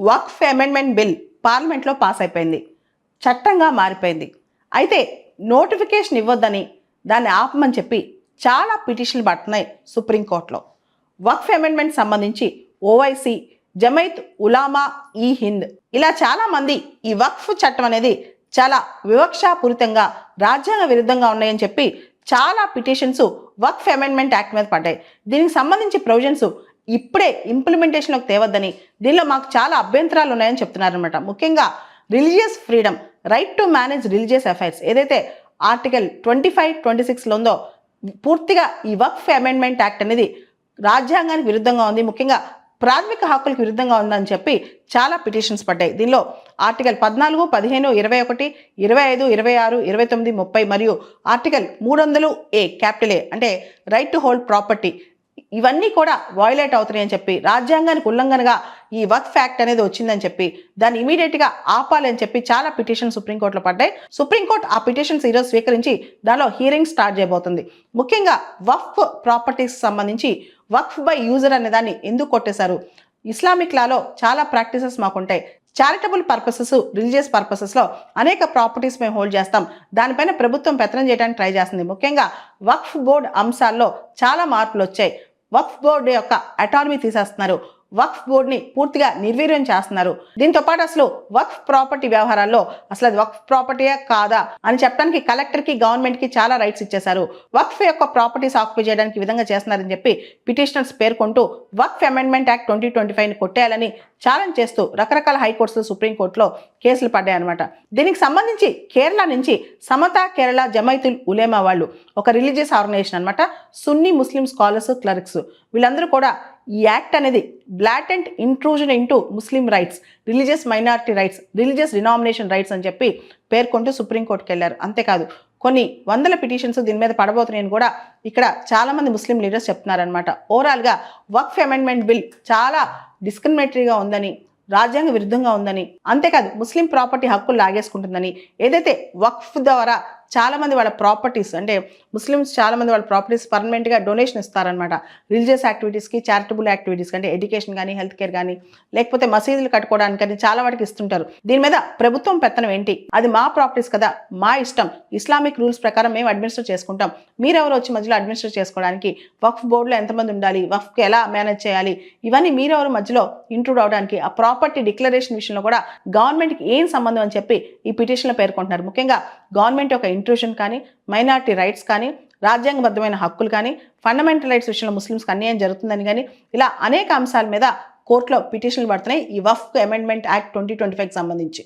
వక్ఫ్ amendment bill పార్లమెంట్లో pass అయిపోయింది, చట్టంగా మారిపోయింది. అయితే నోటిఫికేషన్ ఇవ్వొద్దని దాన్ని ఆపమని చెప్పి చాలా పిటిషన్లు పడుతున్నాయి సుప్రీంకోర్టులో. వక్ఫ్ అమెండ్మెంట్ సంబంధించి ఓవైసీ, జమైత్ ఉలామా ఈ హింద్ ఇలా చాలామంది ఈ వక్ఫ్ చట్టం అనేది చాలా వివక్షాపూరితంగా, రాజ్యాంగ విరుద్ధంగా ఉన్నాయని చెప్పి చాలా పిటిషన్స్ వక్ఫ్ అమెండ్మెంట్ యాక్ట్ మీద పడ్డాయి. దీనికి సంబంధించి ప్రొవిజన్స్ ఇప్పుడే ఇంప్లిమెంటేషన్లోకి తేవద్దని, దీనిలో మాకు చాలా అభ్యంతరాలు ఉన్నాయని చెప్తున్నారనమాట. ముఖ్యంగా religious freedom, right to manage religious affairs ఏదైతే ఆర్టికల్ 25, 26లో ఉందో, పూర్తిగా ఈ వక్ఫ్ అమెండ్మెంట్ యాక్ట్ అనేది రాజ్యాంగానికి విరుద్ధంగా ఉంది, ముఖ్యంగా ప్రాథమిక హక్కులకు విరుద్ధంగా ఉందని చెప్పి చాలా పిటిషన్స్ పడ్డాయి. దీనిలో ఆర్టికల్ 14, 15, 21, 25, 26, 29, 30 మరియు ఆర్టికల్ 300A క్యాపిటల్ ఏ అంటే రైట్ టు హోల్డ్ ప్రాపర్టీ ఇవన్నీ కూడా వయోలేట్ అవుతున్నాయని చెప్పి, రాజ్యాంగానికి ఉల్లంఘనగా ఈ వక్ఫ్ యాక్ట్ అనేది వచ్చిందని చెప్పి దాన్ని ఇమీడియట్గా ఆపాలని చెప్పి చాలా పిటిషన్ సుప్రీంకోర్టులో పడ్డాయి. సుప్రీంకోర్టు ఆ పిటిషన్స్ ఈరోజు స్వీకరించి దానిలో హీరింగ్ స్టార్ట్ చేయబోతుంది. ముఖ్యంగా వక్ఫ్ ప్రాపర్టీస్ సంబంధించి వక్ఫ్ బై యూజర్ అనే దాన్ని ఎందుకు కొట్టేశారు? ఇస్లామిక్ లాలో చాలా ప్రాక్టీసెస్ మాకుంటాయి. చారిటబుల్ పర్పసెస్, రిలీజియస్ పర్పసెస్లో అనేక ప్రాపర్టీస్ మేము హోల్డ్ చేస్తాం. దానిపైన ప్రభుత్వం పెత్తనం చేయడానికి ట్రై చేస్తుంది. ముఖ్యంగా వక్ఫ్ బోర్డు అంశాల్లో చాలా మార్పులు వచ్చాయి. వక్ఫ్ బోర్డు యొక్క అటానమీ తీసేస్తున్నారు. వక్ఫ్ బోర్డుని పూర్తిగా నిర్వీర్యం చేస్తున్నారు. దీంతో పాటు అసలు వక్ఫ్ ప్రాపర్టీ వ్యవహారాల్లో అసలు అది వక్ఫ్ ప్రాపర్టీయే కాదా అని చెప్పడానికి కలెక్టర్కి, గవర్నమెంట్కి చాలా రైట్స్ ఇచ్చేశారు. వక్ఫ్ యొక్క ప్రాపర్టీస్ ఆక్యుపై చేయడానికి ఈ విధంగా చేస్తున్నారని చెప్పి పిటిషనర్స్ పేర్కొంటూ వక్ఫ్ అమెండ్మెంట్ యాక్ట్ 2025ని కొట్టేయాలని ఛాలెంజ్ చేస్తూ రకరకాల హైకోర్టులు, సుప్రీంకోర్టులో కేసులు పడ్డాయన్నమాట. దీనికి సంబంధించి కేరళ నుంచి సమతా కేరళ జమైతుల్ ఉలేమా వాళ్ళు ఒక రిలీజియస్ ఆర్గనైజేషన్ అనమాట. సున్నీ ముస్లిం స్కాలర్స్, క్లర్క్స్ వీళ్ళందరూ కూడా ఈ యాక్ట్ అనేది బ్లాటెంట్ ఇంట్రూజన్ ఇంటూ ముస్లిం rights, religious minority rights, religious denomination rights అని చెప్పి పేర్కొంటూ సుప్రీంకోర్టుకి వెళ్ళారు. అంతేకాదు కొన్ని వందల పిటిషన్స్ దీని మీద పడబోతున్నాయని కూడా ఇక్కడ చాలా మంది ముస్లిం లీడర్స్ చెప్తున్నారనమాట. ఓవరాల్గా వక్ఫ్ అమెండ్మెంట్ బిల్ చాలా డిస్క్రిమినేటరీగా ఉందని, రాజ్యాంగ విరుద్ధంగా ఉందని, అంతేకాదు ముస్లిం ప్రాపర్టీ హక్కులు లాగేసుకుంటుందని, ఏదైతే వక్ఫ్ ద్వారా చాలా మంది వాళ్ళ ప్రాపర్టీస్ అంటే ముస్లిమ్స్ చాలా మంది వాళ్ళ ప్రాపర్టీస్ పర్మనెంట్గా డొనేషన్ ఇస్తారనమాట. రిలీజియస్ యాక్టివిటీస్కి, చారిటబుల్ యాక్టివిటీస్కి అంటే ఎడ్యుకేషన్ కానీ, హెల్త్ కేర్ కానీ, లేకపోతే మసీదులు కట్టుకోవడానికి కానీ చాలా వాటికి ఇస్తుంటారు. దీని మీద ప్రభుత్వం పెత్తనం ఏంటి? అది మా ప్రాపర్టీస్ కదా, మా ఇష్టం, ఇస్లామిక్ రూల్స్ ప్రకారం మేము అడ్మినిస్టర్ చేసుకుంటాం, మీరెవరు వచ్చి మధ్యలో అడ్మినిస్టర్ చేసుకోవడానికి? వక్ఫ్ బోర్డులో ఎంతమంది ఉండాలి, వక్ఫ్కి ఎలా మేనేజ్ చేయాలి, ఇవన్నీ మీరెవరు మధ్యలో ఇంట్రూడ్ అవడానికి? ఆ ప్రాపర్టీ డిక్లరేషన్ విషయంలో కూడా గవర్నమెంట్కి ఏం సంబంధం అని చెప్పి ఈ పిటిషన్లో పేర్కొంటున్నారు. ముఖ్యంగా గవర్నమెంట్ యొక్క ఇంట్రూషన్ కానీ, మైనారిటీ రైట్స్ కానీ, రాజ్యాంగబద్ధమైన హక్కులు కానీ, ఫండమెంటల్ రైట్స్ విషయంలో ముస్లిమ్స్కి అన్యాయం జరుగుతుందని కానీ, ఇలా అనేక అంశాల మీద కోర్టులో పిటిషన్లు పడుతున్నాయి ఈ వక్ఫ్ అమెండ్మెంట్ యాక్ట్ 2025కి సంబంధించి.